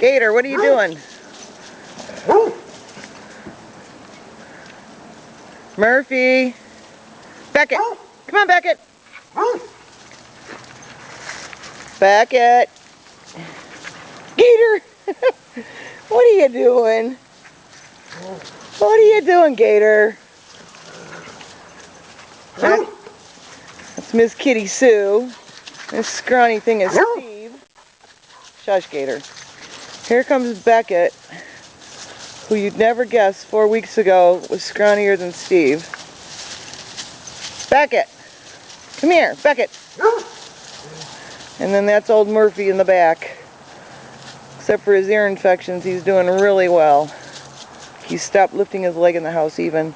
Gator, what are you doing? Murphy. Beckett. Come on, Beckett. Beckett. Gator. What are you doing? What are you doing, Gator? That's Miss Kitty Sue. This scrawny thing is Steve. Shush, Gator. Here comes Beckett, who you'd never guess 4 weeks ago was scrawnier than Steve. Beckett! Come here, Beckett! And then that's old Murphy in the back. Except for his ear infections, he's doing really well. He stopped lifting his leg in the house even.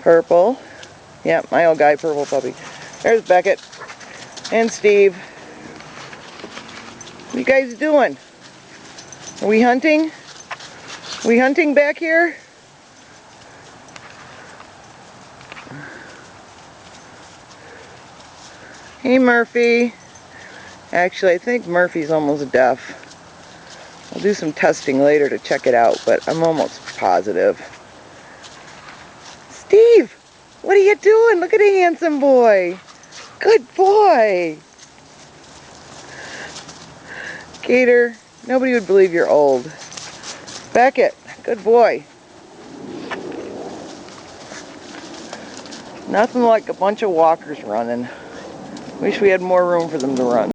Purple. Yep, my old guy, Purple Puppy. There's Beckett. And Steve. What are you guys doing? Are we hunting? Are we hunting back here? Hey, Murphy. Actually, I think Murphy's almost deaf. I'll do some testing later to check it out, but I'm almost positive. Steve! What are you doing? Look at a handsome boy. Good boy. Gator, nobody would believe you're old. Beckett, good boy. Nothing like a bunch of walkers running. Wish we had more room for them to run.